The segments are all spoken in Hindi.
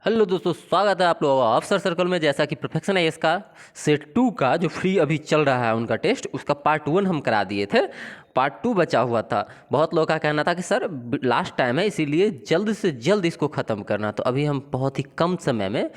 हेलो दोस्तों, स्वागत है आप लोगों का अफसर सर्कल में। जैसा कि परफेक्शन आईएएस का सेट 2 का जो फ्री अभी चल रहा है उनका टेस्ट, उसका पार्ट 1 हम करा दिए थे। पार्ट 2 बचा हुआ था। बहुत लोगों का कहना था कि सर लास्ट टाइम है, इसीलिए जल्द से जल्द इसको ख़त्म करना। तो अभी हम बहुत ही कम समय में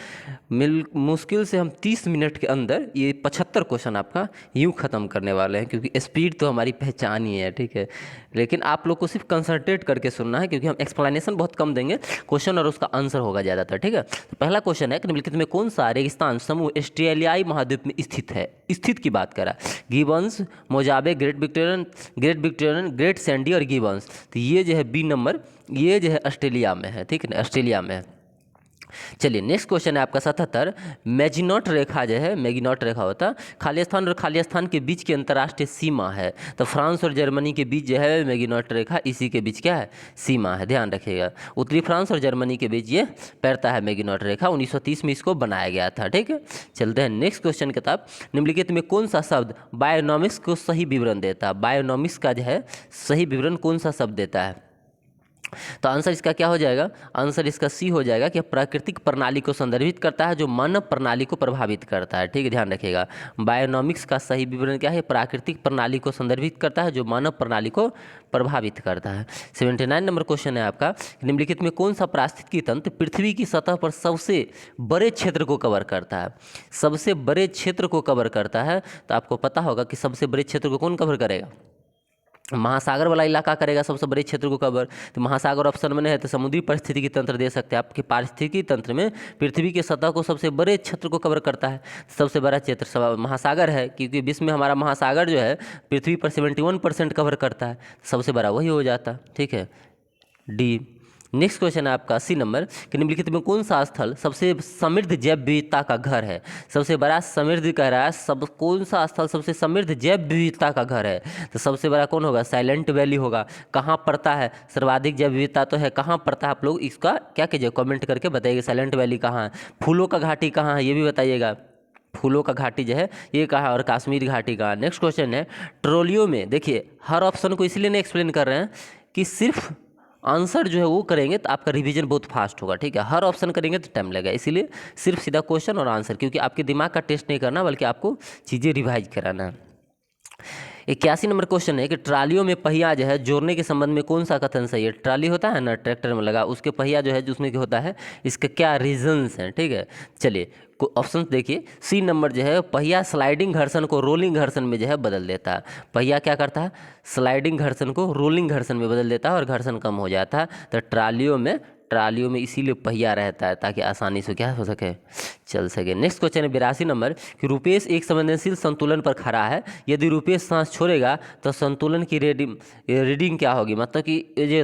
मुश्किल से हम 30 मिनट के अंदर ये 75 क्वेश्चन आपका यूँ ख़त्म करने वाले हैं, क्योंकि स्पीड तो हमारी पहचान ही है, ठीक है। लेकिन आप लोग को सिर्फ कंसंट्रेट करके सुनना है, क्योंकि हम एक्सप्लेनेशन बहुत कम देंगे, क्वेश्चन और उसका आंसर होगा ज़्यादातर, ठीक है। तो पहला क्वेश्चन है कि निम्नलिखित में कौन सा रेगिस्तान समूह ऑस्ट्रेलियाई महाद्वीप में स्थित है। स्थित की बात करा, गिबन्स, Mojave, great Victorian, great sandy और गिबन्स। तो ये जो है बी नंबर, ये जो है ऑस्ट्रेलिया में है, ठीक है ना, ऑस्ट्रेलिया में है। चलिए नेक्स्ट क्वेश्चन है आपका 77। मैजिनॉट रेखा जो है, मैगिनॉट रेखा होता है खालिस्तान और खालिस्तान के बीच की अंतर्राष्ट्रीय सीमा है। तो फ्रांस और जर्मनी के बीच जो है मैगिनॉट रेखा, इसी के बीच क्या है, सीमा है, ध्यान रखिएगा। उत्तरी फ्रांस और जर्मनी के बीच ये पैरता है मैगिनॉट रेखा। 1930 में इसको बनाया गया था, ठीक है। चलते हैं नेक्स्ट क्वेश्चन की तरफ। निम्नलिखित में कौन सा शब्द बायोनॉमिक्स को सही विवरण देता है। बायोनॉमिक्स का जो है सही विवरण कौन सा शब्द देता है। तो आंसर इसका क्या हो जाएगा, आंसर इसका सी हो जाएगा कि प्राकृतिक प्रणाली को संदर्भित करता है जो मानव प्रणाली को प्रभावित करता है, ठीक है, ध्यान रखिएगा। बायोनॉमिक्स का सही विवरण क्या है, प्राकृतिक प्रणाली को संदर्भित करता है जो मानव प्रणाली को प्रभावित करता है। 79 नंबर क्वेश्चन है आपका, निम्नलिखित में कौन सा पारिस्थितिकी तंत्र पृथ्वी की सतह पर सबसे बड़े क्षेत्र को कवर करता है। सबसे बड़े क्षेत्र को कवर करता है, तो आपको पता होगा कि सबसे बड़े क्षेत्र को कौन कवर करेगा, महासागर वाला इलाका करेगा सबसे बड़े क्षेत्र को कवर। तो महासागर ऑप्शन में नहीं है, तो समुद्री पारिस्थितिकी तंत्र दे सकते हैं। आपके पारिस्थितिकी तंत्र में पृथ्वी के सतह को सबसे बड़े क्षेत्र को कवर करता है, सबसे बड़ा क्षेत्र महासागर है, क्योंकि विश्व में हमारा महासागर जो है पृथ्वी पर 71% कवर करता है, सबसे बड़ा वही हो जाता, ठीक है, डी। नेक्स्ट क्वेश्चन है आपका 80 नंबर कि निम्नलिखित में कौन सा स्थल सबसे समृद्ध जैव विविधता का घर है। सबसे बड़ा समृद्ध कह रहा है, सब कौन सा स्थल सबसे समृद्ध जैव विविधता का घर है। तो सबसे बड़ा कौन होगा, साइलेंट वैली होगा। कहाँ पड़ता है, सर्वाधिक जैव विविधता तो है, कहाँ पड़ता है, आप लोग इसका क्या कीजिए, कमेंट करके बताइए साइलेंट वैली कहाँ है। फूलों का घाटी कहाँ है, ये भी बताइएगा। फूलों का घाटी जो है ये कहाँ है, और कश्मीर घाटी कहाँ। नेक्स्ट क्वेश्चन है ट्रोलियो में, देखिए हर ऑप्शन को इसलिए नहीं एक्सप्लेन कर रहे हैं कि सिर्फ आंसर जो है वो करेंगे तो आपका रिवीजन बहुत फास्ट होगा, ठीक है। हर ऑप्शन करेंगे तो टाइम लगेगा, इसीलिए सिर्फ सीधा क्वेश्चन और आंसर, क्योंकि आपके दिमाग का टेस्ट नहीं करना बल्कि आपको चीज़ें रिवाइज कराना है। 81 नंबर क्वेश्चन है कि ट्रालियों में पहिया जो है जोड़ने के संबंध में कौन सा कथन सही है। ट्राली होता है ना, ट्रैक्टर में लगा, उसके पहिया जो है जिसमें क्या होता है, इसके क्या रीजंस हैं, ठीक है। चलिए ऑप्शन देखिए, सी नंबर जो है पहिया स्लाइडिंग घर्षण को रोलिंग घर्षण में जो है बदल देता है। पहिया क्या करता है, स्लाइडिंग घर्षण को रोलिंग घर्षण में बदल देता है और घर्षण कम हो जाता है। तो ट्रालियों में इसीलिए पहिया रहता है ताकि आसानी से क्या हो सके, चल सके। नेक्स्ट क्वेश्चन है 82 नंबर कि रुपेश एक संवेदनशील संतुलन पर खड़ा है, यदि रुपेश सांस छोड़ेगा तो संतुलन की रीडिंग क्या होगी। मतलब कि ये जो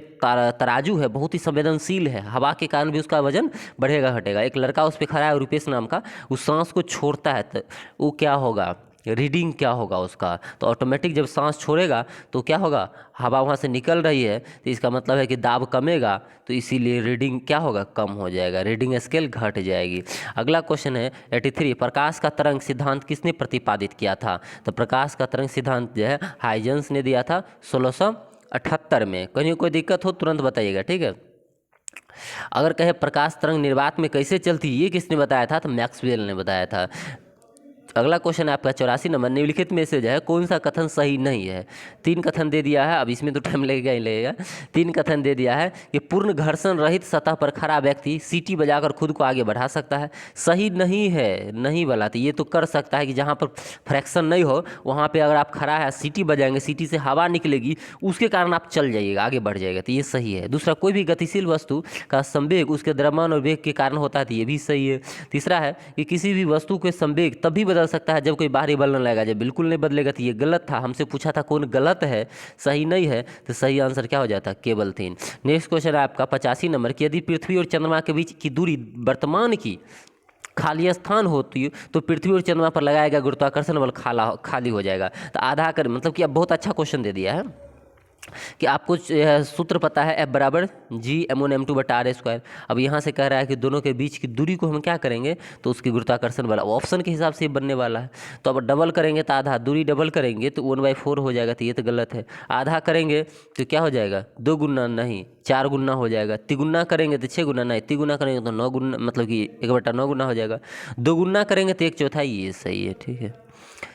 तराजू है बहुत ही संवेदनशील है, हवा के कारण भी उसका वजन बढ़ेगा घटेगा। एक लड़का उस पर खड़ा है रुपेश नाम का, उस सांस को छोड़ता है तो वो क्या होगा, रीडिंग क्या होगा उसका। तो ऑटोमेटिक जब सांस छोड़ेगा तो क्या होगा, हवा वहाँ से निकल रही है तो इसका मतलब है कि दाब कमेगा, तो इसीलिए रीडिंग क्या होगा, कम हो जाएगा, रीडिंग स्केल घट जाएगी। अगला क्वेश्चन है 83, प्रकाश का तरंग सिद्धांत किसने प्रतिपादित किया था। तो प्रकाश का तरंग सिद्धांत जो है हाइजेंस ने दिया था 1678 में। कहीं कोई दिक्कत हो तुरंत बताइएगा, ठीक है। अगर कहे प्रकाश तरंग निर्वात में कैसे चलती, ये किसने बताया था, तो मैक्सवेल ने बताया था। अगला क्वेश्चन है आपका 84 नंबर, निम्नलिखित में से जो है कौन सा कथन सही नहीं है। 3 कथन दे दिया है, अब इसमें तो टाइम लगेगा ही लगेगा। 3 कथन दे दिया है कि पूर्ण घर्षण रहित सतह पर खड़ा व्यक्ति सीटी बजाकर खुद को आगे बढ़ा सकता है। सही नहीं है, नहीं वाला। तो ये तो कर सकता है कि जहाँ पर फ्रैक्शन नहीं हो वहाँ पर अगर आप खड़ा है सीटी बजाएंगे, सीटी से हवा निकलेगी, उसके कारण आप चल जाइएगा, आगे बढ़ जाएगा, तो ये सही है। दूसरा, कोई भी गतिशील वस्तु का संवेग उसके द्रव्यमान और वेग के कारण होता है, तो ये भी सही है। तीसरा है कि किसी भी वस्तु के संवेग तभी बदल सकता है जब कोई बाहरी बल न लगेगा, जब बिल्कुल नहीं बदलेगा तो ये गलत था। हमसे पूछा था कौन गलत है, सही नहीं है, तो सही आंसर क्या हो जाता, केवल 3। नेक्स्ट क्वेश्चन है आपका 85 नंबर कि यदि पृथ्वी और चंद्रमा के बीच की दूरी वर्तमान की खाली स्थान होती है तो पृथ्वी और चंद्रमा पर लगाएगा गुरुत्वाकर्षण बल खाली हो जाएगा। तो आधा कर, मतलब कि अब बहुत अच्छा क्वेश्चन दे दिया है। कि आपको यह सूत्र पता है, F बराबर G m1m2/r²। अब यहाँ से कह रहा है कि दोनों के बीच की दूरी को हम क्या करेंगे, तो उसकी गुरुत्वाकर्षण वाला ऑप्शन के हिसाब से ये बनने वाला है। तो अब डबल करेंगे तो आधा, दूरी डबल करेंगे तो 1/4 हो जाएगा, तो ये तो गलत है। आधा करेंगे तो क्या हो जाएगा, 2 गुना नहीं 4 गुना हो जाएगा। तिगुना करेंगे तो 6 गुना नहीं, तिगुना करेंगे तो 9 गुना, मतलब कि 1/9 गुना हो जाएगा। 2 गुना करेंगे तो 1/4, ये सही है, ठीक है।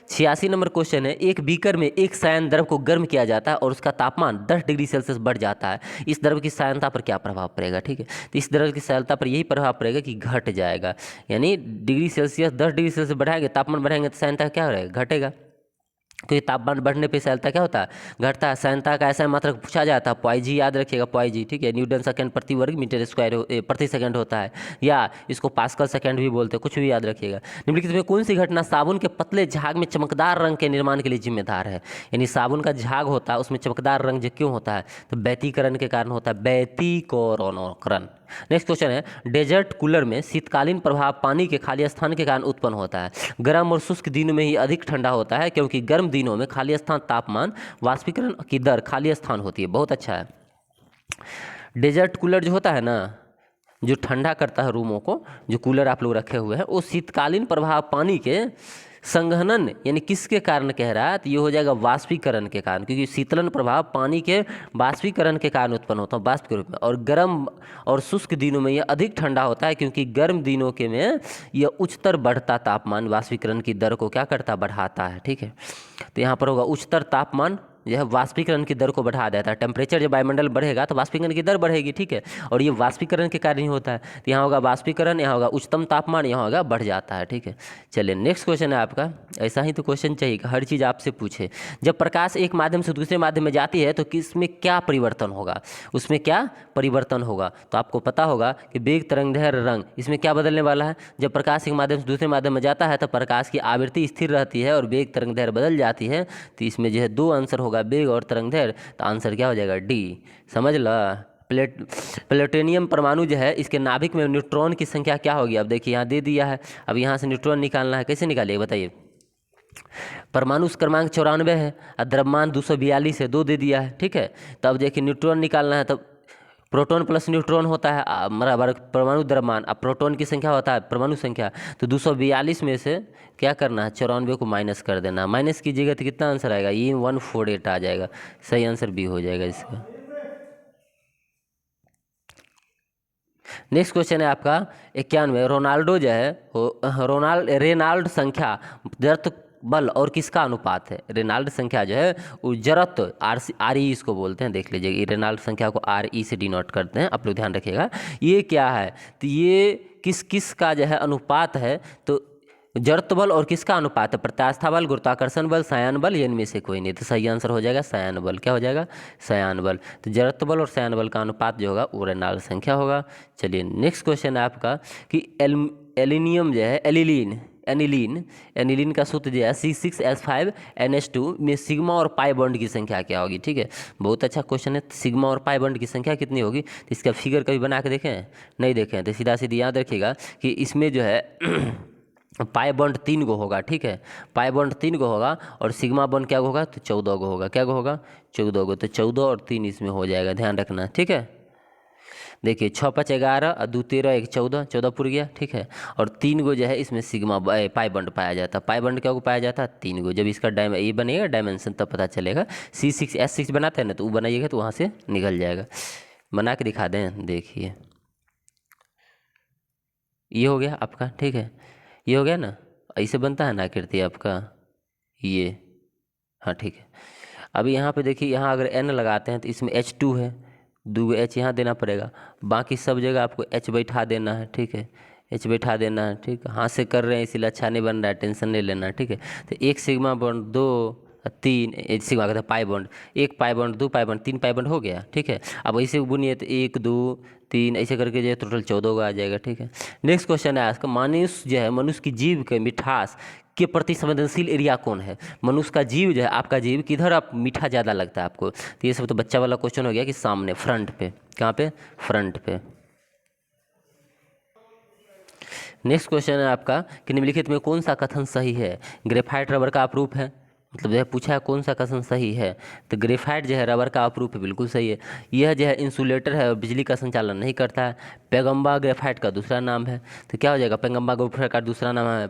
86 नंबर क्वेश्चन है, एक बीकर में एक सायन द्रव को गर्म किया जाता है और उसका तापमान 10 डिग्री सेल्सियस बढ़ जाता है। इस द्रव की सायनता पर क्या प्रभाव पड़ेगा, ठीक है। तो इस द्रव की सायनता पर यही प्रभाव पड़ेगा कि घट जाएगा, यानी डिग्री सेल्सियस 10 डिग्री सेल्सियस बढ़ाएंगे, तापमान बढ़ाएंगे तो सायनता क्या रहेगा, घटेगा। क्योंकि तापमान बढ़ने पे सायनता क्या होता है, घटता है। सायनता का ऐसा मात्रक पूछा जाता है, पॉइजी याद रखिएगा, पॉइजी, ठीक है, न्यूटन सेकंड प्रति वर्ग मीटर स्क्वायर प्रति सेकंड होता है, या इसको पास्कल सेकंड भी बोलते हैं, कुछ भी याद रखिएगा। निम्नलिखित में कौन सी घटना साबुन के पतले झाग में चमकदार रंग के निर्माण के लिए जिम्मेदार है। यानी साबुन का झाग होता है, उसमें चमकदार रंग जो क्यों होता है, तो व्यतिकरण के कारण होता है, व्यतिकरणकरण। नेक्स्ट क्वेश्चन है, डेजर्ट कूलर में शीतकालीन प्रभाव पानी के खाली स्थान के कारण उत्पन्न होता है। गर्म और शुष्क दिनों में ही अधिक ठंडा होता है, क्योंकि गर्म दिनों में खाली स्थान तापमान वाष्पीकरण की दर खाली स्थान होती है। बहुत अच्छा है। डेजर्ट कूलर जो होता है ना, जो ठंडा करता है रूमों को, जो कूलर आप लोग रखे हुए हैं, वो शीतकालीन प्रभाव पानी के संघनन यानी किसके कारण कह रहा है, तो ये हो जाएगा वाष्पीकरण के कारण, क्योंकि शीतलन प्रभाव पानी के वाष्पीकरण के कारण उत्पन्न होता है, वाष्प के रूप में। और गर्म और शुष्क दिनों में यह अधिक ठंडा होता है, क्योंकि गर्म दिनों के में यह उच्चतर बढ़ता तापमान वाष्पीकरण की दर को क्या करता, बढ़ाता है, ठीक है। तो यहाँ पर होगा उच्चतर तापमान यह वाष्पीकरण की दर को बढ़ा देता है। टेम्परेचर जब वायुमंडल बढ़ेगा तो वाष्पीकरण की दर बढ़ेगी, ठीक है, और ये वाष्पीकरण के कारण ही होता है। तो यहाँ होगा वाष्पीकरण, यहाँ होगा उच्चतम तापमान, यहाँ होगा बढ़ जाता है, ठीक है। चलिए नेक्स्ट क्वेश्चन है आपका, ऐसा ही तो क्वेश्चन चाहिए कि हर चीज़ आपसे पूछे। जब प्रकाश एक माध्यम से दूसरे माध्यम में जाती है तो किसमें क्या परिवर्तन होगा, उसमें क्या परिवर्तन होगा, तो आपको पता होगा कि वेग तरंगदैर्घ्य रंग, इसमें क्या बदलने वाला है। जब प्रकाश एक माध्यम से दूसरे माध्यम में जाता है तो प्रकाश की आवृत्ति स्थिर रहती है और वेग तरंगदैर्घ्य बदल जाती है। तो इसमें जो है 2 आंसर होगा, वेग और तरंगदैर्घ्य। तो आंसर क्या हो जाएगा, डी। समझ ला। प्लेटोनियम परमाणु जो है, इसके नाभिक में न्यूट्रॉन की संख्या क्या होगी। अब देखिए यहाँ दे दिया है, अब यहाँ से न्यूट्रॉन निकालना है, कैसे निकालिए बताइए। परमाणु क्रमांक 94 है और द्रव्यमान 242 है, 2 दे दिया है, ठीक है। तब देखिए न्यूट्रॉन निकालना है, तब प्रोटॉन प्लस न्यूट्रॉन होता है बराबर परमाणु द्रव्यमान, अब प्रोटॉन की संख्या होता है परमाणु संख्या। तो 242 में से क्या करना है, 94 को माइनस कर देना। माइनस कीजिएगा तो कितना आंसर आएगा, ये 148 आ जाएगा। सही आंसर बी हो जाएगा इसका। नेक्स्ट क्वेश्चन है आपका 91, रोनाल्डो जो है रेनाल्ड संख्या जड़त्व बल और किसका अनुपात है। रेनाल्ड संख्या जो है वो जड़त्व आर ई इसको बोलते हैं, देख लीजिएगा। रेनाल्ड संख्या को आर ई से डिनोट करते हैं, आप लोग ध्यान रखिएगा। ये क्या है, तो ये किस किस का जो है अनुपात है, तो जड़त्व बल और किसका अनुपात है, प्रत्यास्था बल, गुरुत्वाकर्षण बल, सयान बल, इनमें से कोई नहीं। तो सही आंसर हो जाएगा सयान बल। क्या हो जाएगा, सयान बल। तो जड़त्व बल और सयान बल का अनुपात जो होगा वो रेनाल्ड संख्या होगा। चलिए नेक्स्ट क्वेश्चन है आपका कि एलिनियम जो है, एनिलीन का सूत्र जो है C6H5NH2 में सिग्मा और पाई बॉन्ड की संख्या क्या होगी, ठीक है। बहुत अच्छा क्वेश्चन है। सिग्मा और पाई बॉन्ड की संख्या कितनी होगी, तो इसका फिगर कभी बना के देखें, नहीं देखें, तो सीधा सीधी याद रखिएगा कि इसमें जो है पाई बॉन्ड 3 गो होगा, ठीक है। पाई बॉन्ड 3 गो होगा और सिग्मा बॉन्ड क्या होगा, तो 14 गो होगा। क्या गो होगा, 14 गो। तो 14 और 3 इसमें हो जाएगा, ध्यान रखना, ठीक है। देखिए 6 5 11 और 2 13 1 14, 14 पुर गया, ठीक है। और 3 गो जो है इसमें सिग्मा पाई बॉन्ड पाया जाता है। पाई बॉन्ड क्या को पाया जाता है, 3 गो। जब इसका ये बनेगा डायमेंशन तब पता चलेगा। C6H6 बनाते हैं ना, तो वो बनाइएगा तो वहाँ से निकल जाएगा। बना के दिखा दें, देखिए ये हो गया आपका, ठीक है। ये हो गया ना, ऐसे बनता है ना आकृति आपका ये, हाँ ठीक है। अभी यहाँ पे देखिए, यहाँ अगर n लगाते हैं तो इसमें H2 है, 2 H यहाँ देना पड़ेगा। बाकी सब जगह आपको H बैठा देना है, ठीक है। H बैठा देना है, ठीक है। हाथ से कर रहे हैं इसीलिए अच्छा नहीं बन रहा है, टेंशन नहीं लेना, ठीक है। तो 1 सिग्मा बॉन्ड 2 3 सिग्मा कहते हैं pi bond, 1 pi bond 2 pi bond 3 pi bond हो गया, ठीक है। अब ऐसे बुनिए तो 1 2 3 ऐसे करके जो है टोटल 14 का आ जाएगा, ठीक है। नेक्स्ट क्वेश्चन है आपका, मनुष्य जो है, मनुष्य की जीभ के मिठास के प्रति संवेदनशील एरिया कौन है। मनुष्य का जीव जो है, आपका जीव किधर आप मीठा ज़्यादा लगता है आपको, तो ये सब तो बच्चा वाला क्वेश्चन हो गया कि सामने फ्रंट पे, कहाँ पे, फ्रंट पे। नेक्स्ट क्वेश्चन है आपका कि निम्नलिखित में कौन सा कथन सही है। ग्रेफाइट रबर का अपरूप है, मतलब जो है पूछा है कौन सा कथन सही है, तो ग्रेफाइट जो है रबर का अपरूप है, बिल्कुल सही है। यह जो है इंसुलेटर है और बिजली का संचालन नहीं करता है। पेगम्बा ग्रेफाइट का दूसरा नाम है, तो क्या हो जाएगा, पेगम्बा ग्रेफाइट का दूसरा नाम है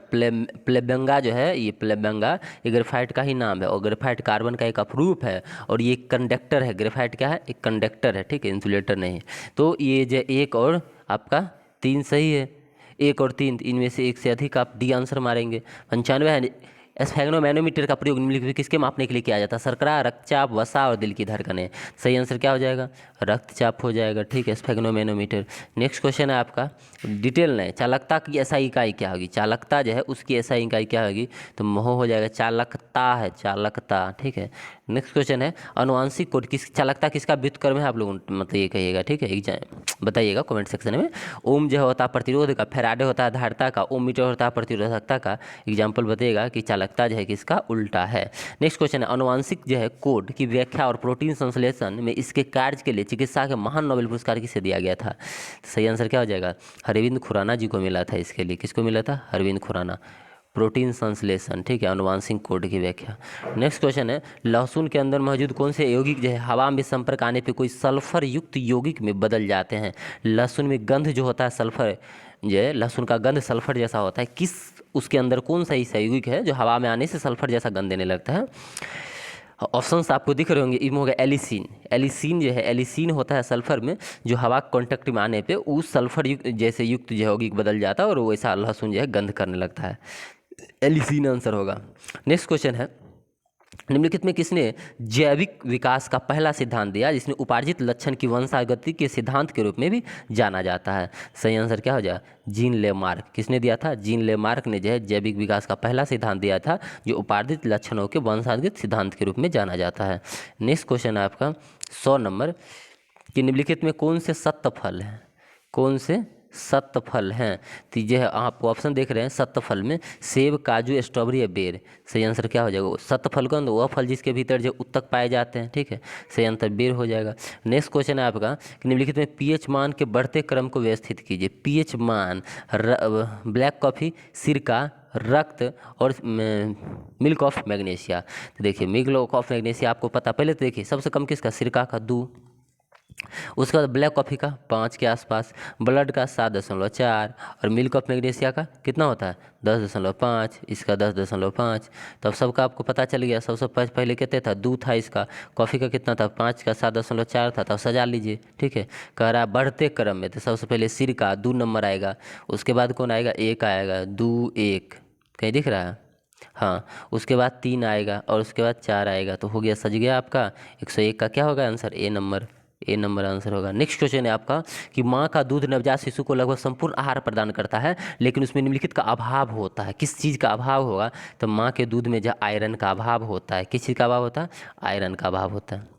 प्लेबेंगा जो है, ये प्लेबेंगा ये ग्रेफाइट का ही नाम है। और ग्रेफाइट कार्बन का एक अपरूप है और ये कंडक्टर है। ग्रेफाइट क्या है, एक कंडक्टर है, ठीक है, इंसुलेटर नहीं है। तो ये जो एक और आपका 3 सही है, 1 और 3 इनमें से एक से अधिक आप डी आंसर मारेंगे। 95 है। स्फेग्नोमैनोमीटर का प्रयोग निम्नलिखित में किसके मापने के लिए किया जाता है, शर्करा, रक्तचाप, वसा और दिल की धड़कनें। सही आंसर क्या हो जाएगा, रक्तचाप हो जाएगा, ठीक है, स्फेग्नोमैनोमीटर। नेक्स्ट क्वेश्चन है आपका, डिटेल नहीं, चालकता की एसआई इकाई क्या होगी, चालकता जो है उसकी एसआई इकाई क्या होगी, तो मोह हो जाएगा, चालकता है, चालकता, ठीक है। नेक्स्ट क्वेश्चन है, अनुवांशिक कोड किस, चालकता किसका व्युत्क्रम है, आप लोग मतलब ये कहिएगा, ठीक है, एग्जाम बताइएगा कमेंट सेक्शन में। ओम जो होता है प्रतिरोध का, फेराडे होता है धारिता का, ओम मीटर होता है प्रतिरोधकता का। एग्जाम्पल बताइएगा कि चालकता जो है किसका उल्टा है। नेक्स्ट क्वेश्चन है, अनुवांशिक जो है कोड की व्याख्या और प्रोटीन संश्लेषण में इसके कार्य के लिए चिकित्सा के महान नोबेल पुरस्कार किसे दिया गया था। सही आंसर क्या हो जाएगा, अरविंद खुराना जी को मिला था। इसके लिए किसको मिला था, अरविंद खुराना। प्रोटीन संश्लेषण, ठीक है, अनुवांशिक कोड की व्याख्या। नेक्स्ट क्वेश्चन है, लहसुन के अंदर मौजूद कौन से यौगिक जो है हवा में संपर्क आने पे कोई सल्फर युक्त यौगिक में बदल जाते हैं। लहसुन में गंध जो होता है सल्फर, जो है लहसुन का गंध सल्फर जैसा होता है, किस उसके अंदर कौन सा ऐसा यौगिक है जो हवा में आने से सल्फर जैसा गंध देने लगता है। ऑप्शंस आपको दिख रहे होंगे, इनमें होगा एलिसीन। एलिसीन जो है, एलिसीन होता है सल्फर में, जो हवा कांटेक्ट में आने पे उस सल्फर युक्त जैसे युक्त जो यौगिक बदल जाता है और वैसा लहसुन जो है गंध करने लगता है। एलिसीन आंसर होगा। नेक्स्ट क्वेश्चन है, निम्नलिखित में किसने जैविक विकास का पहला सिद्धांत दिया जिसने उपार्जित लक्षण की वंशागति के सिद्धांत के रूप में भी जाना जाता है। सही आंसर क्या हो जाए, जीन लेमार्क। किसने दिया था, जीन लेमार्क ने जो है जैविक विकास का पहला सिद्धांत दिया था जो उपार्जित लक्षणों के वंशागत सिद्धांत के रूप में जाना जाता है। नेक्स्ट क्वेश्चन है आपका 100 नंबर, कि निम्नलिखित में कौन से सत्य फल हैं, कौन से सत्य फल हैं। तो ये है, आप ऑप्शन देख रहे हैं, सत्य फल में सेब, काजू, स्ट्रॉबेरी या बेर। सही आंसर क्या हो जाएगा, सत्य फल कौन, वह फल जिसके भीतर जो उत्तक पाए जाते हैं, ठीक है, सही आंसर बेर हो जाएगा। नेक्स्ट क्वेश्चन है आपका कि निम्नलिखित में पीएच मान के बढ़ते क्रम को व्यवस्थित कीजिए। पीएच मान, ब्लैक कॉफ़ी, सिरका, रक्त और मिल्क ऑफ मैग्नीशिया। तो देखिए मिल्क ऑफ मैग्नीशिया आपको पता, पहले तो देखिए सबसे कम किसका, सिरका का 2, उसके बाद ब्लैक कॉफ़ी का 5 के आसपास, ब्लड का 7.4 और मिल्क ऑफ मैग्नीशिया का कितना होता है 10.5, इसका 10.5। तो अब सबका आपको पता चल गया। सबसे पहले कितने था, 2 था, इसका कॉफ़ी का कितना था 5 का 7.4 था। तब सजा लीजिए, ठीक है। कह रहा है बढ़ते क्रम में, तो सबसे पहले सिर का 2 नंबर आएगा, उसके बाद कौन आएगा, 1 आएगा, 2 1 कहीं दिख रहा है, हाँ, उसके बाद 3 आएगा और उसके बाद 4 आएगा। तो हो गया, सज गया आपका 101 का क्या होगा आंसर, ए नंबर, ए नंबर आंसर होगा। नेक्स्ट क्वेश्चन है आपका कि माँ का दूध नवजात शिशु को लगभग संपूर्ण आहार प्रदान करता है लेकिन उसमें निम्नलिखित का अभाव होता है। किस चीज़ का अभाव होगा, तो माँ के दूध में जो आयरन का अभाव होता है। किस चीज़ का अभाव होता है, आयरन का अभाव होता है।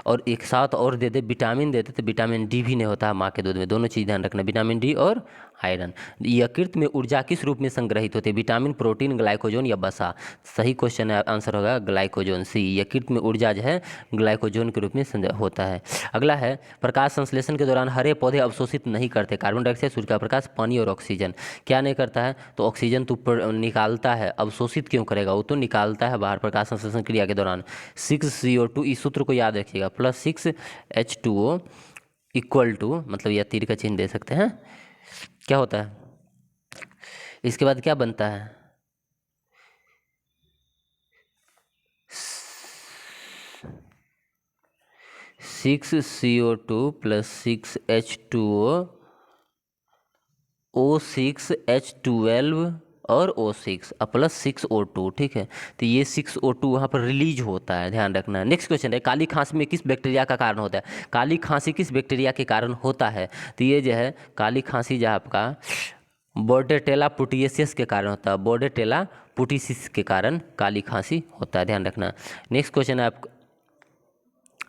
और एक साथ और दे दे, विटामिन देते तो विटामिन डी भी नहीं होता है माँ के दूध में। दोनों चीज़ ध्यान रखना, विटामिन डी और आयरन। यकृत में ऊर्जा किस रूप में संग्रहित होती है, विटामिन, प्रोटीन, ग्लाइकोजन या वसा। सही क्वेश्चन है, आंसर होगा ग्लाइकोजन, सी। यकृत में ऊर्जा जो है ग्लाइकोजन के रूप में होता है। अगला है, प्रकाश संश्लेषण के दौरान हरे पौधे अवशोषित नहीं करते कार्बन डाइऑक्साइड, सूर्य का प्रकाश, पानी और ऑक्सीजन। क्या नहीं करता है, तो ऑक्सीजन तो निकालता है, अवशोषित क्यों करेगा, वो तो निकालता है बाहर प्रकाश संश्लेषण क्रिया के दौरान। 6CO2, इस सूत्र को याद रखिएगा, +6H2O इक्वल टू, मतलब यह तीर का चिन्ह दे सकते हैं, क्या होता है, इसके बाद क्या बनता है, 6CO2 + 6H2O, O6H12 और O6 +6O2, ठीक है। तो ये 6O2 वहाँ पर रिलीज होता है, ध्यान रखना है। नेक्स्ट क्वेश्चन है, काली खांसी में किस बैक्टीरिया का कारण होता है। काली खांसी किस बैक्टीरिया के कारण होता है, तो ये जो है काली खांसी जो आपका बोर्डेटेला पुटियसिस के कारण होता है। बोर्डेटेला पुटियसिस के कारण काली खांसी होता है, ध्यान रखना। नेक्स्ट क्वेश्चन है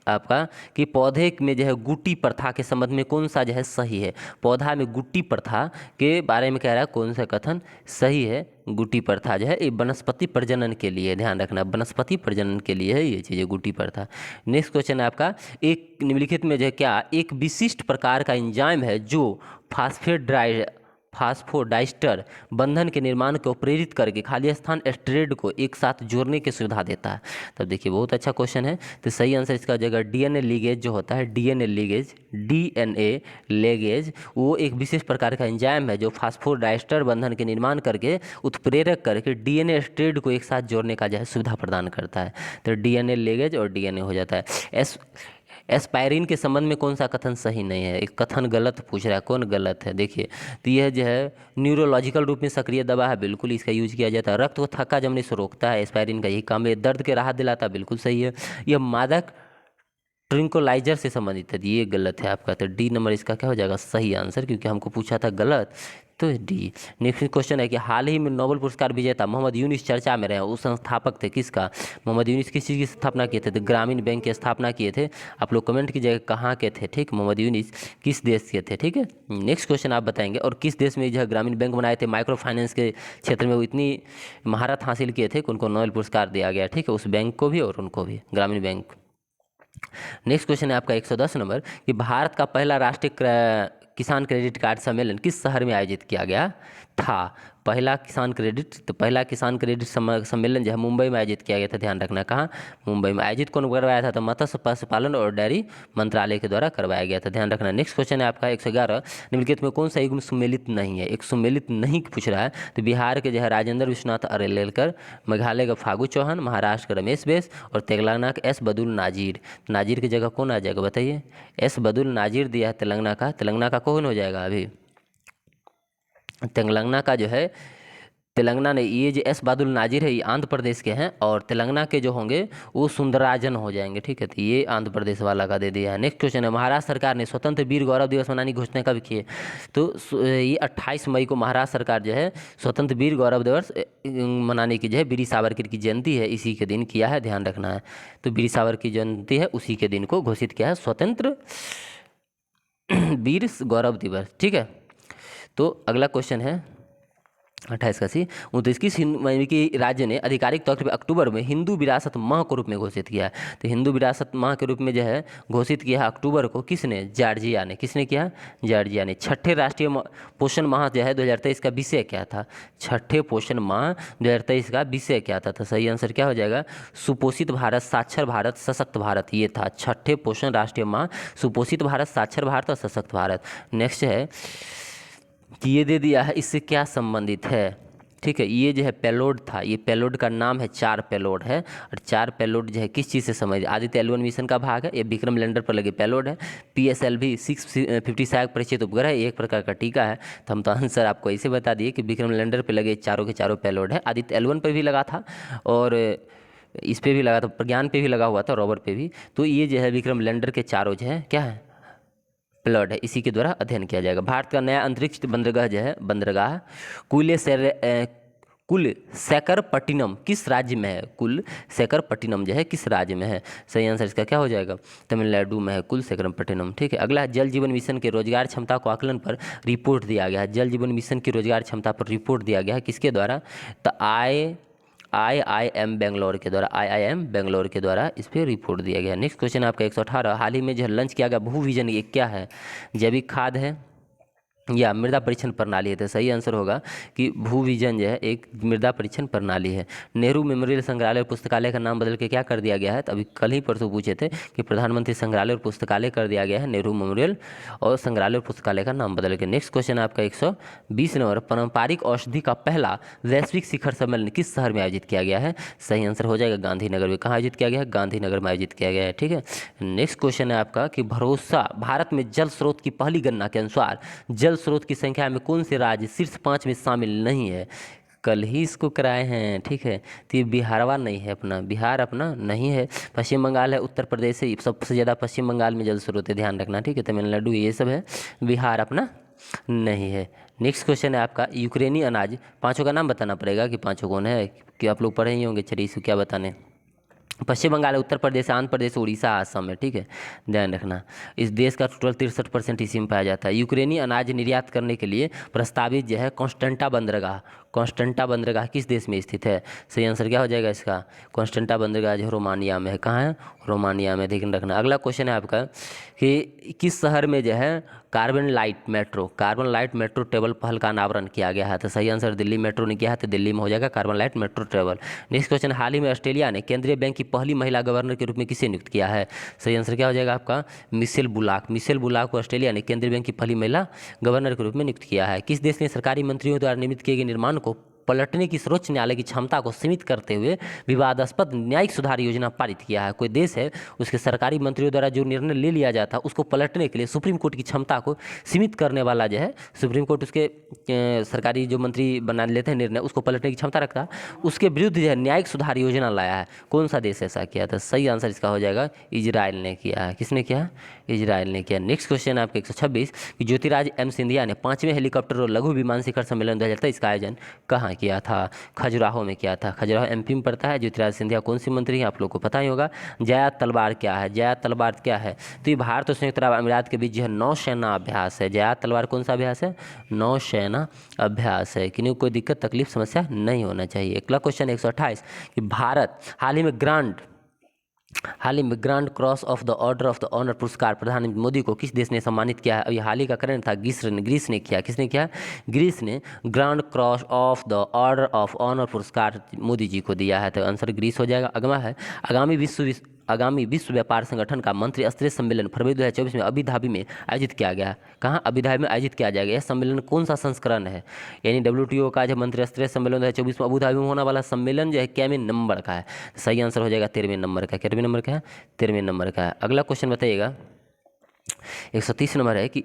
आपका कि पौधे में जो है गुटी प्रथा के संबंध में कौन सा जो है सही है। पौधा में गुटी प्रथा के बारे में कह रहा है, कौन सा कथन सही है। गुटी प्रथा जो है ये वनस्पति प्रजनन के लिए, ध्यान रखना, वनस्पति प्रजनन के लिए है ये चीज़, गुटी प्रथा। नेक्स्ट क्वेश्चन है आपका, एक निम्नलिखित में जो है क्या एक विशिष्ट प्रकार का एंजाइम है जो फास्फोडाइस्टर बंधन के निर्माण को प्रेरित करके खाली स्थान एस्ट्रेड को एक साथ जोड़ने की सुविधा देता है। तब देखिए बहुत अच्छा क्वेश्चन है। तो सही आंसर इसका हो जाएगा डीएनए लीगेज जो होता है, डीएनए लीगेज वो एक विशेष प्रकार का एंजाइम है जो फास्फोडाइस्टर बंधन के निर्माण करके उत्प्रेरक करके डीएनए एस्ट्रेड को एक साथ जोड़ने का जो है सुविधा प्रदान करता है। तो डीएनए लीगेज और डीएनए हो जाता है। एस्पायरिन के संबंध में कौन सा कथन सही नहीं है? एक कथन गलत पूछ रहा है, कौन गलत है? देखिए, तो यह जो है न्यूरोलॉजिकल रूप में सक्रिय दवा है, बिल्कुल इसका यूज किया जाता है। रक्त को थक्का जमने से रोकता है, एस्पायरिन का यही काम है। दर्द के राहत दिलाता है, बिल्कुल सही है। यह मादक ट्रिंकोलाइजर से संबंधित है, ये गलत है आपका। तो डी नंबर इसका क्या हो जाएगा सही आंसर, क्योंकि हमको पूछा था गलत, तो डी। नेक्स्ट क्वेश्चन है कि हाल ही में नोबेल पुरस्कार विजेता मोहम्मद यूनिस चर्चा में रहे, उस संस्थापक थे किसका? मोहम्मद यूनिस किस चीज़ की स्थापना किए थे? तो ग्रामीण बैंक की स्थापना किए थे। आप लोग कमेंट कीजिएगा कहाँ के थे, ठीक। मोहम्मद यूनिस किस देश के थे, ठीक है। नेक्स्ट क्वेश्चन आप बताएंगे, और किस देश में जो है ग्रामीण बैंक बनाए थे? माइक्रो फाइनेंस के क्षेत्र में वो इतनी महारत हासिल किए थे कि उनको नोबेल पुरस्कार दिया गया, ठीक है, उस बैंक को भी और उनको भी, ग्रामीण बैंक। नेक्स्ट क्वेश्चन है आपका 110 नंबर कि भारत का पहला राष्ट्रीय किसान क्रेडिट कार्ड सम्मेलन किस शहर में आयोजित किया गया था? पहला किसान क्रेडिट सम्मेलन जो है मुंबई में आयोजित किया गया था। ध्यान रखना, कहाँ? मुंबई में। आयोजित कौन करवाया था? तो मत्स्य पशुपालन और डेयरी मंत्रालय के द्वारा करवाया गया था। ध्यान रखना। नेक्स्ट क्वेश्चन है आपका 111, निम्नलिखित में कौन सा युग्म सुमेलित नहीं है? एक सुमेलित नहीं पूछ रहा है, तो बिहार के जो है राजेंद्र विश्वनाथ अरेलेकर, मेघालय का फागू चौहान, महाराष्ट्र का रमेश बैस और तेलंगाना का एस बदुल नाजीर। नाजीर की जगह कौन आ जाएगा बताइए? एस बदुल नाजीर दिया है तेलंगाना का। तेलंगाना का कौन हो जाएगा? अभी तेलंगाना का जो है, तेलंगाना ने, ये जो एस बदुल नाजिर है ये आंध्र प्रदेश के हैं, और तेलंगाना के जो होंगे वो सुंदराजन हो जाएंगे, ठीक है। तो ये आंध्र प्रदेश वाला का दे दिया है। नेक्स्ट क्वेश्चन है, महाराष्ट्र सरकार ने स्वतंत्र वीर गौरव दिवस मनाने की घोषणा कब की है? तो ये 28 मई को महाराष्ट्र सरकार जो है स्वतंत्र वीर गौरव दिवस मनाने की जो है वीर सावरकर की जयंती है, इसी के दिन किया है। ध्यान रखना है। तो वीर सावरकर की जयंती है, उसी के दिन को घोषित किया है स्वतंत्र वीर गौरव दिवस, ठीक है। तो अगला क्वेश्चन है 28 का सी 29 किस अमेरिकी राज्य ने आधिकारिक तौर पर अक्टूबर में हिंदू विरासत माह के रूप में घोषित किया है? तो हिंदू विरासत माह के रूप में जो है घोषित किया है अक्टूबर को, किसने? जॉर्जिया ने। किसने किया? जॉर्जिया ने। छठे राष्ट्रीय पोषण माह जो है 2023 का विषय क्या था? छठे पोषण माह 2023 का विषय क्या था? तो सही आंसर क्या हो जाएगा? सुपोषित भारत, साक्षर भारत, सशक्त भारत, ये था छठे पोषण राष्ट्रीय माह। सुपोषित भारत, साक्षर भारत और सशक्त भारत। नेक्स्ट है कि ये दे दिया है, इससे क्या संबंधित है, ठीक है। ये जो है पेलोड था, ये पेलोड का नाम है, 4 पेलोड है, और 4 पेलोड जो है किस चीज़ से संबंधित? आदित्य L1 मिशन का भाग है, ये विक्रम लैंडर पर लगे पेलोड है। PSLV 650 परिचित उपग्रह है, एक प्रकार का टीका है। तो हम तो आंसर आपको ऐसे बता दिए कि विक्रम लैंडर पर लगे चारों के चारों पेलोड है। आदित्य L1 पर भी लगा था, और इस पर भी लगा था, प्रज्ञान पे भी लगा हुआ था, रोवर पे भी। तो ये जो है विक्रम लैंडर के चारों जो है क्या है? प्लॉट है, इसी के द्वारा अध्ययन किया जाएगा। भारत का नया अंतरिक्ष बंदरगाह जो है, बंदरगाह कुलशेखरपट्टिनम किस राज्य में है? कुलशेखरपट्टिनम जो है किस राज्य में है? सही आंसर इसका क्या हो जाएगा? तमिलनाडु में है कुलशेखरपट्टिनम, ठीक है। अगला जल जीवन मिशन के रोजगार क्षमता को आकलन पर रिपोर्ट दिया गया है। जल जीवन मिशन की रोजगार क्षमता पर रिपोर्ट दिया गया है, किसके द्वारा? तो IIM बेंगलोर के द्वारा, IIM बेंगलोर के द्वारा इस पर रिपोर्ट दिया गया। नेक्स्ट क्वेश्चन आपका 118, हाल ही में जो लॉन्च किया गया भू विजन, ये क्या है? जैविक खाद है या मृदा परीक्षण प्रणाली है? तो सही आंसर होगा कि भू विजन जो है एक मृदा परीक्षण प्रणाली है। नेहरू मेमोरियल संग्रहालय और पुस्तकालय का नाम बदल के क्या कर दिया गया है? तो अभी कल ही परसों पूछे थे कि प्रधानमंत्री संग्रहालय और पुस्तकालय कर दिया गया है, नेहरू मेमोरियल और संग्रहालय और पुस्तकालय का नाम बदल के। नेक्स्ट क्वेश्चन आपका 120 नंबर, पारंपरिक औषधि का पहला वैश्विक शिखर सम्मेलन किस शहर में आयोजित किया गया है? सही आंसर हो जाएगा गांधीनगर में। कहाँ आयोजित किया गया है? गांधीनगर में आयोजित किया गया है, ठीक है। नेक्स्ट क्वेश्चन है आपका कि भरोसा भारत में जल स्रोत की पहली गणना के अनुसार जल स्रोत की संख्या में कौन से राज्य शीर्ष 5 में शामिल नहीं है? कल ही इसको कराए हैं, ठीक है। तो ये बिहारवा नहीं है, अपना बिहार अपना नहीं है। पश्चिम बंगाल है, उत्तर प्रदेश है, सबसे ज़्यादा पश्चिम बंगाल में जल स्रोत है, ध्यान रखना, ठीक है। तमिलनाडु ये सब है, बिहार अपना नहीं है। नेक्स्ट क्वेश्चन है आपका यूक्रेनी अनाज, पाँचों का नाम बताना पड़ेगा कि पाँचों कौन है, कि आप लोग पढ़े ही होंगे, चलिए इसको क्या बताने। पश्चिम बंगाल, उत्तर प्रदेश, आंध्र प्रदेश, उड़ीसा, आसम है, ठीक है, ध्यान रखना। इस देश का टोटल 63% इसी में पाया जाता है। यूक्रेनी अनाज निर्यात करने के लिए प्रस्तावित जो है कॉन्स्टेंटा बंदरगाह किस देश में स्थित है? सही आंसर क्या हो जाएगा इसका? कॉन्स्टेंटा बंदरगाह जो रोमानिया में है। कहाँ है? रोमानिया में, ध्यान रखना। अगला क्वेश्चन है आपका कि किस शहर में जो है कार्बन लाइट मेट्रो ट्रेवल पहल का अनावरण किया गया है? तो सही आंसर दिल्ली मेट्रो ने किया है, तो दिल्ली में हो जाएगा carbon light metro travel. Next question, हाल ही में ऑस्ट्रेलिया ने केंद्रीय बैंक की पहली महिला गवर्नर के रूप में किसे नियुक्त किया है? सही आंसर क्या हो जाएगा आपका? मिशेल बुलाक को ऑस्ट्रेलिया ने केंद्रीय बैंक की पहली महिला गवर्नर के रूप में नियुक्त किया है। किस देश ने सरकारी मंत्रियों द्वारा निर्मित किए गए निर्माण को पलटने की सर्वोच्च न्यायालय की क्षमता को सीमित करते हुए विवादास्पद न्यायिक सुधार योजना पारित किया है? कोई देश है, उसके सरकारी मंत्रियों द्वारा जो निर्णय ले लिया जाता है उसको पलटने के लिए सुप्रीम कोर्ट की क्षमता को सीमित करने वाला जो है, सुप्रीम कोर्ट उसके सरकारी जो मंत्री बना लेते हैं निर्णय, उसको पलटने की क्षमता रखता है, उसके विरुद्ध जो है न्यायिक सुधार योजना लाया है। कौन सा देश ऐसा किया था? सही आंसर इसका हो जाएगा इजराइल ने किया है। किसने किया? इजराइल ने किया। नेक्स्ट क्वेश्चन आपके 126 कि ज्योतिराज एम सिंधिया ने 5वें हेलीकॉप्टर और लघु विमान शिखर सम्मेलन 2023 का आयोजन कहाँ किया था? खजुराहो में किया था। खजुराहो एमपी में पड़ता है। ज्योतिराज सिंधिया कौन सी मंत्री है? आप लोग को पता ही होगा। जयाद तलवार क्या है? जयाद तलवार क्या है? तो ये भारत और संयुक्त अरब अमीरात के बीच जो है नौसेना अभ्यास है। जयाद तलवार कौन सा अभ्यास है? नौसेना अभ्यास है। किन्हीं को कोई दिक्कत तकलीफ समस्या नहीं होना चाहिए। अगला क्वेश्चन 128 कि भारत हाल ही में grand cross of the order of the honour पुरस्कार प्रधानमंत्री मोदी को किस देश ने सम्मानित किया है? अभी हाल ही का करंट था, ग्रीस ने किया। किसने किया? ग्रीस ने grand cross of the order of honour पुरस्कार मोदी जी को दिया है, तो आंसर ग्रीस हो जाएगा। अगला है आगामी विश्व व्यापार संगठन का मंत्री स्तरीय सम्मेलन फरवरी 2024 में अबू धाबी में आयोजित किया गया। कहाँ? अबू धाबी में आयोजित किया जाएगा। यह सम्मेलन कौन सा संस्करण है? यानी WTO का जो मंत्री स्तरीय सम्मेलन 2024 में अबू धाबी में होने वाला सम्मेलन जो है कैवें नंबर का है? सही आंसर हो जाएगा 13वें नंबर का। कितने नंबर का है? 13वें नंबर का है। अगला क्वेश्चन बताइएगा 130 नंबर है कि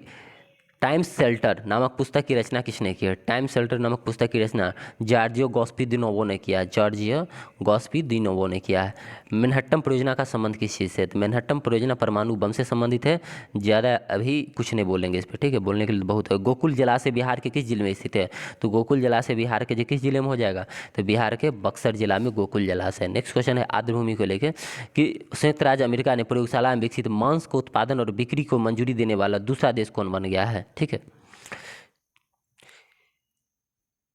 टाइम्स शेल्टर नामक पुस्तक की रचना किसने की है? टाइम्स शेल्टर नामक पुस्तक की रचना जॉर्जियो गॉस्पी दी नोवो ने किया है। जॉर्जियो गॉस्पी दी नोवो ने किया है। मैनहट्टन परियोजना का संबंध किस चीज़ से? तो मैनहट्टन परियोजना परमाणु बम से संबंधित है। ज़्यादा अभी कुछ नहीं बोलेंगे इस पर, ठीक है, बोलने के लिए बहुत है। गोकुल जलाशय बिहार के किस जिले में स्थित है? तो गोकुल जलाशय बिहार के किस जिले में हो जाएगा? तो बिहार के बक्सर जिला में गोकुल जलाशय। नेक्स्ट क्वेश्चन है आर्द्रभूमि को लेकर कि संयुक्त राज्य अमेरिका ने प्रयोगशाला में विकसित मांस को उत्पादन और बिक्री को मंजूरी देने वाला दूसरा देश कौन बन गया है? ठीक है,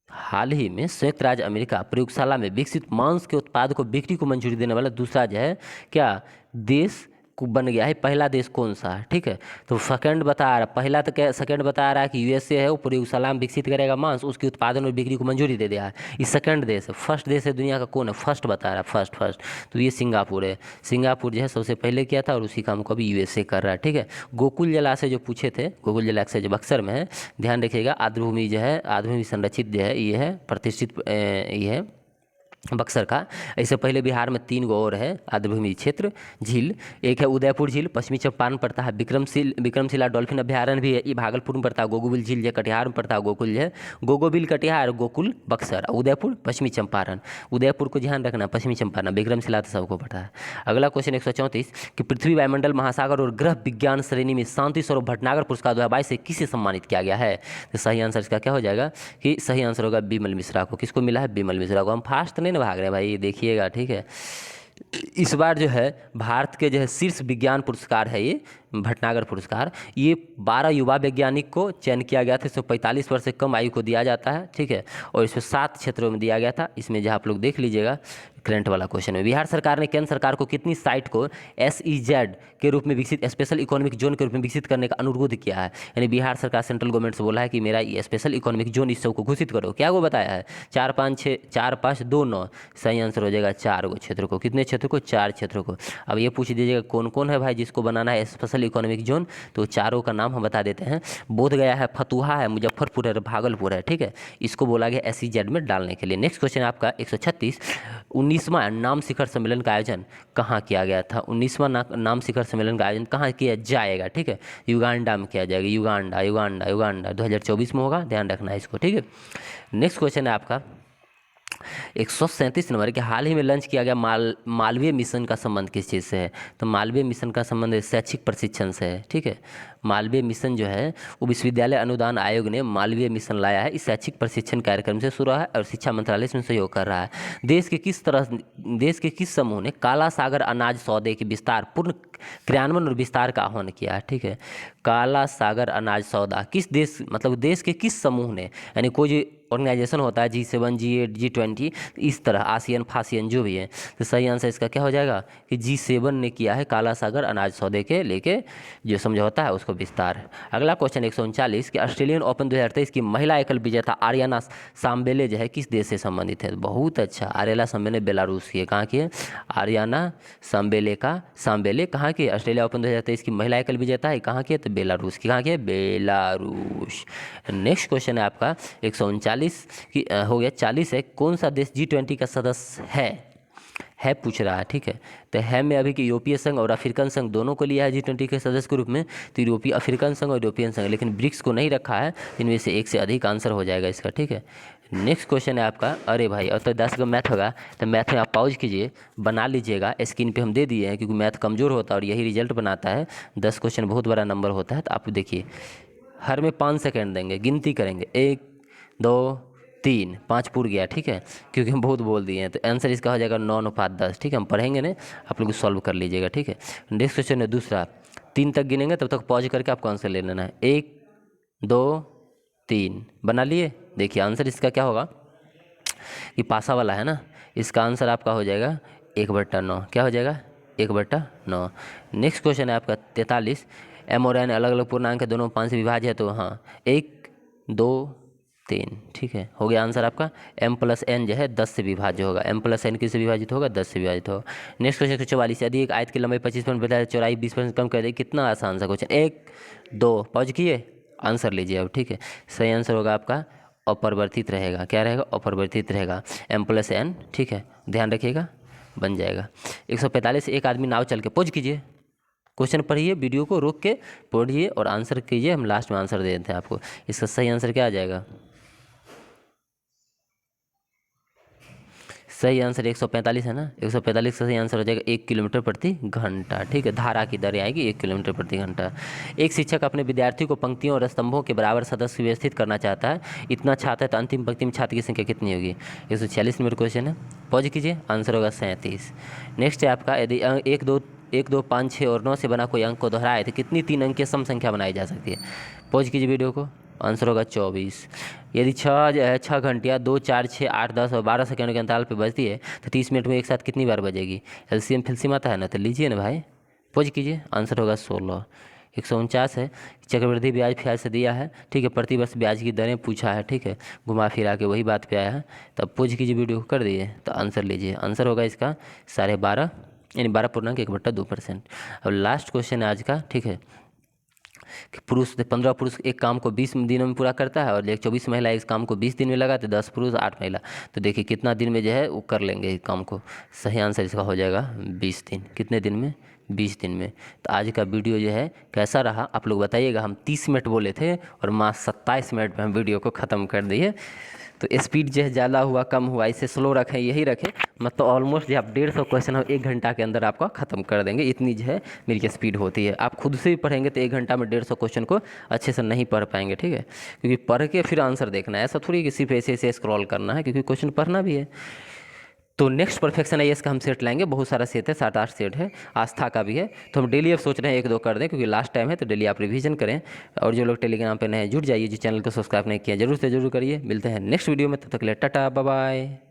हाल ही में संयुक्त राज्य अमेरिका प्रयोगशाला में विकसित मांस के उत्पाद को बिक्री को मंजूरी देने वाला दूसरा जो है क्या देश को बन गया है? पहला देश कौन सा है? ठीक है, तो सेकंड बता रहा, पहला तो क्या सेकंड बता रहा है कि USA है, वो प्रयोगशाला में विकसित करेगा मांस, उसके उत्पादन और बिक्री को मंजूरी दे दिया है। ये सेकंड देश है। फर्स्ट देश है दुनिया का कौन है? फर्स्ट बता रहा है, फर्स्ट। तो ये सिंगापुर है। सिंगापुर जो है सबसे पहले किया था और उसी काम को अभी USA कर रहा है। ठीक है, गोकुल जलाशय जो पूछे थे, गोकुल जलाशय जो बक्सर में है, ध्यान रखिएगा। आर्द्रभूमि जो है, आर्द्रभूमि संरक्षित जो है, ये है प्रतिष्ठित, ये है बक्सर का। इससे पहले बिहार में 3 गो और है आर्द्रभूमि क्षेत्र झील। एक है उदयपुर झील, पश्चिमी चंपारण पड़ता है। विक्रमशिला डॉल्फिन अभ्यारण्य भी है, ये भागलपुर में पड़ता है। गोगोबिल झील जो कटिहार में पड़ता है, गोकुल है गोगोबिल कटिहार, गोकुल बक्सर, उदयपुर पश्चिमी चंपारण। उदयपुर को ध्यान रखना, पश्चिमी चंपारण। विक्रमशिला तो सबको पता है। अगला क्वेश्चन 134 कि पृथ्वी, वायुमंडल, महासागर और ग्रह विज्ञान श्रेणी में शांति स्वरूप भटनागर पुरस्कार 2022 से किसे सम्मानित किया गया है? तो सही आंसर इसका क्या हो जाएगा कि सही आंसर होगा बिमल मिश्रा को। किसको मिला है? बिमल मिश्रा को। हम फास्ट नहीं भाग रहे भाई, देखिएगा, ठीक है। इस बार जो है भारत के जो है शीर्ष विज्ञान पुरस्कार है ये भटनागर पुरस्कार। ये 12 युवा वैज्ञानिक को चयन किया गया था। इसमें 45 वर्ष से कम आयु को दिया जाता है, ठीक है, और इसमें 7 क्षेत्रों में दिया गया था। इसमें जहाँ आप लोग देख लीजिएगा करंट वाला क्वेश्चन है। बिहार सरकार ने केंद्र सरकार को कितनी साइट को SEZ के रूप में विकसित, स्पेशल इकोनॉमिक जोन के रूप में विकसित करने का अनुरोध किया है? यानी बिहार सरकार सेंट्रल गवर्नमेंट से बोला है कि मेरा ये स्पेशल इकोनॉमिक जोन इस सब को घोषित करो। क्या वो बताया है? 4, 5, 6, 4, 5, 2, 9। सही आंसर हो जाएगा 4 गो क्षेत्रों को। कितने क्षेत्रों को? 4 क्षेत्रों को। अब ये पूछ दीजिएगा कौन कौन है भाई जिसको बनाना है स्पेशल इकोनॉमिक जोन? तो चारों का नाम हम बता देते हैं। बोधगया है, फतुहा है, मुजफ्फरपुर है, भागलपुर है, ठीक है। इसको बोला गया SEZ में डालने के लिए। नेक्स्ट क्वेश्चन आपका 136 19वां नाम शिखर सम्मेलन का आयोजन कहाँ किया गया था? 19वां नाम शिखर सम्मेलन का आयोजन कहाँ किया जाएगा? ठीक है, युगांडा में किया जाएगा। युगांडा 2024 में होगा, ध्यान रखना है इसको, ठीक है। नेक्स्ट क्वेश्चन है आपका 137 नंबर कि हाल ही में लॉन्च किया गया मालवीय मिशन का संबंध किस चीज़ से है? तो मालवीय मिशन का संबंध शैक्षिक प्रशिक्षण से है। ठीक है, मालवीय मिशन जो है वो विश्वविद्यालय अनुदान आयोग ने मालवीय मिशन लाया है। इस शैक्षिक प्रशिक्षण कार्यक्रम से शुरू है और शिक्षा मंत्रालय इसमें सहयोग कर रहा है। देश के किस समूह ने काला सागर अनाज सौदे के विस्तार पूर्ण क्रियान्वयन और विस्तार का आह्वान किया है? ठीक है, काला सागर अनाज सौदा किस देश, मतलब देश के किस समूह ने, यानी कोई ऑर्गेनाइजेशन होता है G7 G8 G20 इस तरह, आसियन फासियन जो भी है, तो सही आंसर इसका क्या हो जाएगा कि G7 ने किया है काला सागर अनाज सौदे के लेके जो समझौता है उसको विस्तार। अगला क्वेश्चन 139 कि ऑस्ट्रेलियन ओपन 2023 की महिला एकल विजेता आर्याना साम्बेले जो है किस देश से संबंधित है? बहुत अच्छा, आर्याना साम्बेले बेलारूस की है। कहाँ की है? आर्याना साम्बेले कहाँ की है? ऑस्ट्रेलिया ओपन 2023 की महिला एकल विजेता है, कहाँ की है? तो बेलारूस की। कहाँ की है? बेलारूस। नेक्स्ट क्वेश्चन है आपका 139 की हो गया 40 है, कौन सा देश G20 का सदस्य है पूछ रहा है। ठीक है, तो है में अभी कि यूरोपीय संघ और अफ्रीकन संघ दोनों को लिया है G20 के सदस्य के रूप में, तो यूरोपीय अफ्रीकन संघ और यूरोपियन संघ, लेकिन ब्रिक्स को नहीं रखा है। इनमें से एक से अधिक आंसर हो जाएगा इसका। ठीक है, नेक्स्ट क्वेश्चन है आपका, अरे भाई और तो 10 का मैथ होगा, तो मैथ में आप पॉज कीजिए, बना लीजिएगा, स्क्रीन पे हम दे दिए हैं क्योंकि मैथ कमज़ोर होता है और यही रिजल्ट बनाता है। 10 क्वेश्चन बहुत बड़ा नंबर होता है, तो आप देखिए हर में 5 सेकेंड देंगे, गिनती करेंगे 1 2 3 5 पूर गया। ठीक है, क्योंकि हम बहुत बोल दिए हैं, तो आंसर इसका हो जाएगा 9:10। ठीक है, हम पढ़ेंगे ना, आप लोग सॉल्व कर लीजिएगा। ठीक है, नेक्स्ट क्वेश्चन है दूसरा, 3 तक गिनेंगे तब तक पॉज करके आपको आंसर ले लेना है। 1 2 3 बना लिए। देखिए आंसर इसका क्या होगा कि पासा वाला है ना, इसका आंसर आपका हो जाएगा 1/9। क्या हो जाएगा? 1/9। नेक्स्ट क्वेश्चन है आपका 43, एम और एन अलग अलग पूर्णांक है, दोनों 5 से विभाज्य है, तो हाँ 1 2 3। ठीक है, हो गया आंसर आपका। m + n जो है 10 से विभाज्य होगा। m + n किससे विभाजित होगा? 10 से विभाजित होगा। नेक्स्ट क्वेश्चन 44, यदि एक आयत की लंबाई 25% बताए, चौड़ाई 20% कम कर दे, कितना आसान सा क्वेश्चन। 1 2 पॉज किए, आंसर लीजिए अब। ठीक है, सही आंसर होगा आपका अपरिवर्तित रहेगा। क्या रहेगा? अपरिवर्तित रहेगा, m + n। ठीक है, ध्यान रखिएगा, बन जाएगा। 145, एक आदमी नाव चल के, पॉज कीजिए, क्वेश्चन पढ़िए, वीडियो को रोक के पढ़िए और आंसर कीजिए, हम लास्ट में आंसर दे देते हैं आपको। इसका सही आंसर क्या आ जाएगा? सही आंसर 145 है ना, 145 का सही आंसर हो जाएगा 1 किलोमीटर प्रति घंटा। ठीक है, धारा की दर आएगी 1 किलोमीटर प्रति घंटा। एक शिक्षक अपने विद्यार्थी को पंक्तियों और स्तंभों के बराबर सदस्य व्यवस्थित करना चाहता है, इतना छात्र है तो अंतिम पंक्ति में छात्र की संख्या कितनी होगी? 146 नंबर क्वेश्चन है, पॉज कीजिए, आंसर होगा 37। नेक्स्ट है आपका, यदि 1 2 5 6 और 9 से बना कोई अंक को दोहराए तो कितनी 3 अंकीय सम संख्या बनाई जा सकती है? पॉज कीजिए वीडियो को, आंसर होगा 24। यदि 6 घंटियाँ 2 4 6 8 10 और 12 सेकंड के अंतराल पे बजती है तो 30 मिनट में एक साथ कितनी बार बजेगी? एलसीएम फिल्सीम आता है ना, तो लीजिए ना भाई, पॉज कीजिए, आंसर होगा 16। 149 है, चक्रवृद्धि ब्याज फ्याज से दिया है। ठीक है, प्रतिवर्ष ब्याज की दरें पूछा है। ठीक है, घुमा फिरा के वही बात पे आया है, तब पॉज कीजिए, वीडियो को कर दिए, तो आंसर लीजिए, आंसर होगा इसका 12.5 यानी 12.1/2%। अब लास्ट क्वेश्चन है आज का। ठीक है, कि 15 पुरुष एक काम को 20 दिनों में पूरा करता है और 24 महिला इस काम को 20 दिन में लगाते, 10 पुरुष 8 महिला, तो देखिए कितना दिन में जो है वो कर लेंगे इस काम को। सही आंसर इसका हो जाएगा 20 दिन। कितने दिन में? 20 दिन में। तो आज का वीडियो जो है कैसा रहा आप लोग बताइएगा। हम 30 मिनट बोले थे और मात्र 27 मिनट में हम वीडियो को ख़त्म कर दिए। तो स्पीड जो है ज़्यादा हुआ कम हुआ, इसे स्लो रखें, यही रखें, मतलब ऑलमोस्ट जो आप 150 क्वेश्चन हम 1 घंटा के अंदर आपका ख़त्म कर देंगे, इतनी जो है मेरी स्पीड होती है। आप खुद से भी पढ़ेंगे तो 1 घंटा में 150 क्वेश्चन को अच्छे से नहीं पढ़ पाएंगे। ठीक है, क्योंकि पढ़ के फिर आंसर देखना है, ऐसा थोड़ी कि सिर्फ ऐसे ऐसे स्क्रॉल करना है, क्योंकि क्वेश्चन पढ़ना भी है। तो नेक्स्ट परफेक्शन आईएएस का हम सेट लाएंगे, बहुत सारा सेट है, 7-8 सेट है, आस्था का भी है। तो हम डेली अब सोच रहे हैं 1-2 कर दें, क्योंकि लास्ट टाइम है, तो डेली आप रिवीजन करें। और जो लोग टेलीग्राम पे नए जुड़ जाइए, जो चैनल को सब्सक्राइब नहीं किया जरूर से जरूर करिए। मिलते हैं नेक्स्ट वीडियो में, तब तक के लिए टाटा बाय बाय।